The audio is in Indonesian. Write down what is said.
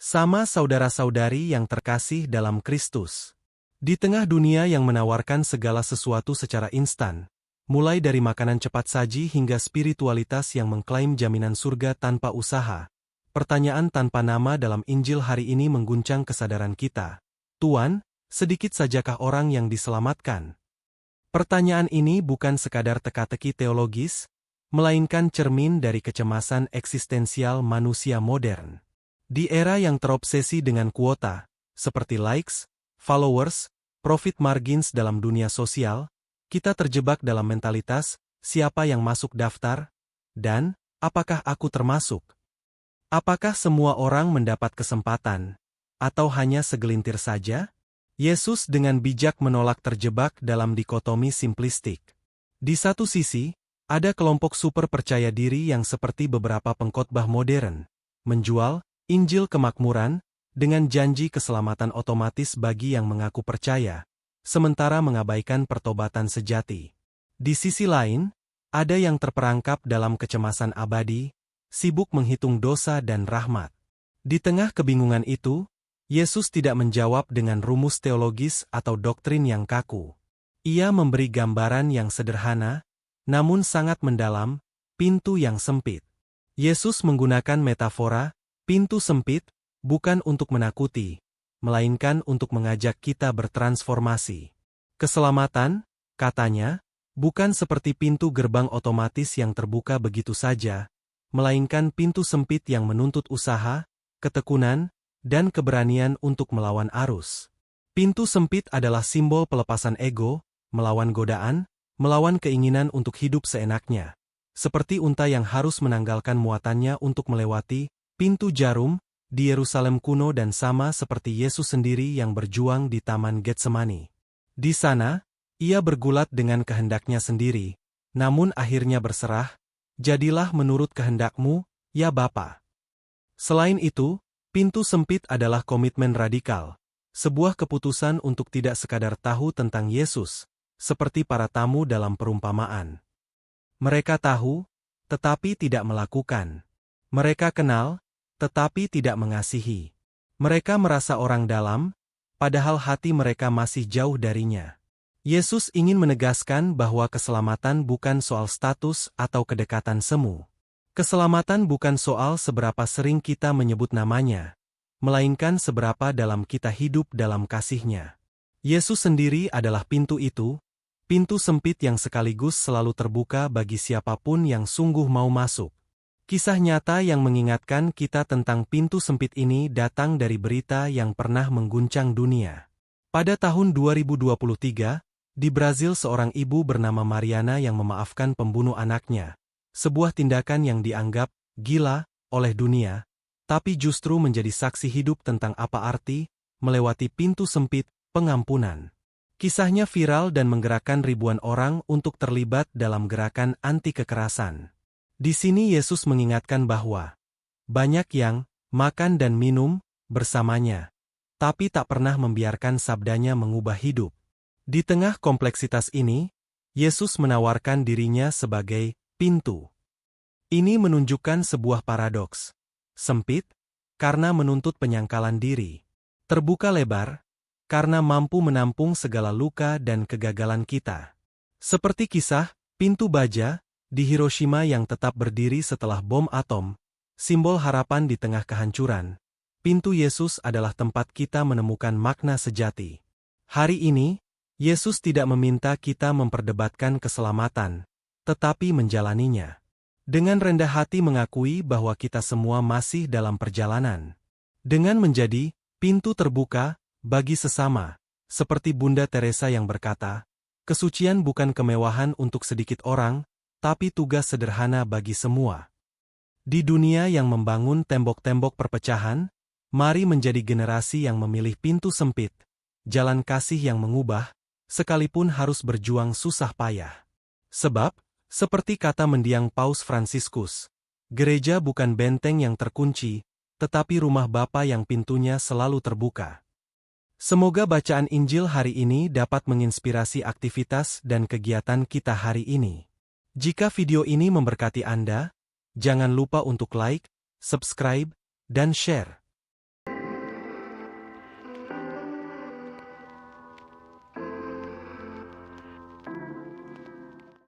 Sama saudara-saudari yang terkasih dalam Kristus. Di tengah dunia yang menawarkan segala sesuatu secara instan, mulai dari makanan cepat saji hingga spiritualitas yang mengklaim jaminan surga tanpa usaha, pertanyaan tanpa nama dalam Injil hari ini mengguncang kesadaran kita. Tuan, sedikit sajakah orang yang diselamatkan? Pertanyaan ini bukan sekadar teka-teki teologis, melainkan cermin dari kecemasan eksistensial manusia modern. Di era yang terobsesi dengan kuota, seperti likes, followers, profit margins dalam dunia sosial, kita terjebak dalam mentalitas, siapa yang masuk daftar, dan, apakah aku termasuk? Apakah semua orang mendapat kesempatan, atau hanya segelintir saja? Yesus dengan bijak menolak terjebak dalam dikotomi simplistik. Di satu sisi, ada kelompok super percaya diri yang seperti beberapa pengkhotbah modern, menjual Injil kemakmuran dengan janji keselamatan otomatis bagi yang mengaku percaya, sementara mengabaikan pertobatan sejati. Di sisi lain, ada yang terperangkap dalam kecemasan abadi, sibuk menghitung dosa dan rahmat. Di tengah kebingungan itu, Yesus tidak menjawab dengan rumus teologis atau doktrin yang kaku. Ia memberi gambaran yang sederhana, namun sangat mendalam, pintu yang sempit. Yesus menggunakan metafora, pintu sempit, bukan untuk menakuti, melainkan untuk mengajak kita bertransformasi. Keselamatan, katanya, bukan seperti pintu gerbang otomatis yang terbuka begitu saja, melainkan pintu sempit yang menuntut usaha, ketekunan, dan keberanian untuk melawan arus. Pintu sempit adalah simbol pelepasan ego, melawan godaan, melawan keinginan untuk hidup seenaknya. Seperti unta yang harus menanggalkan muatannya untuk melewati pintu jarum di Yerusalem kuno dan sama seperti Yesus sendiri yang berjuang di Taman Getsemani. Di sana, ia bergulat dengan kehendaknya sendiri, namun akhirnya berserah, jadilah menurut kehendakmu, ya Bapa. Selain itu, pintu sempit adalah komitmen radikal, sebuah keputusan untuk tidak sekadar tahu tentang Yesus, seperti para tamu dalam perumpamaan. Mereka tahu, tetapi tidak melakukan. Mereka kenal, tetapi tidak mengasihi. Mereka merasa orang dalam, padahal hati mereka masih jauh darinya. Yesus ingin menegaskan bahwa keselamatan bukan soal status atau kedekatan semu. Keselamatan bukan soal seberapa sering kita menyebut namanya, melainkan seberapa dalam kita hidup dalam kasih-Nya. Yesus sendiri adalah pintu itu, pintu sempit yang sekaligus selalu terbuka bagi siapapun yang sungguh mau masuk. Kisah nyata yang mengingatkan kita tentang pintu sempit ini datang dari berita yang pernah mengguncang dunia. Pada tahun 2023, di Brazil seorang ibu bernama Mariana yang memaafkan pembunuh anaknya. Sebuah tindakan yang dianggap gila oleh dunia, tapi justru menjadi saksi hidup tentang apa arti melewati pintu sempit pengampunan. Kisahnya viral dan menggerakkan ribuan orang untuk terlibat dalam gerakan anti kekerasan. Di sini Yesus mengingatkan bahwa banyak yang makan dan minum bersamanya, tapi tak pernah membiarkan sabdanya mengubah hidup. Di tengah kompleksitas ini, Yesus menawarkan dirinya sebagai pintu. Ini menunjukkan sebuah paradoks. Sempit, karena menuntut penyangkalan diri. Terbuka lebar, karena mampu menampung segala luka dan kegagalan kita. Seperti kisah pintu baja di Hiroshima yang tetap berdiri setelah bom atom, simbol harapan di tengah kehancuran. Pintu Yesus adalah tempat kita menemukan makna sejati. Hari ini, Yesus tidak meminta kita memperdebatkan keselamatan, tetapi menjalaninya. Dengan rendah hati mengakui bahwa kita semua masih dalam perjalanan. Dengan menjadi pintu terbuka bagi sesama, seperti Bunda Teresa yang berkata, kesucian bukan kemewahan untuk sedikit orang, tapi tugas sederhana bagi semua. Di dunia yang membangun tembok-tembok perpecahan, mari menjadi generasi yang memilih pintu sempit, jalan kasih yang mengubah, sekalipun harus berjuang susah payah. Sebab, seperti kata mendiang Paus Fransiskus, gereja bukan benteng yang terkunci, tetapi rumah Bapa yang pintunya selalu terbuka. Semoga bacaan Injil hari ini dapat menginspirasi aktivitas dan kegiatan kita hari ini. Jika video ini memberkati Anda, jangan lupa untuk like, subscribe, dan share.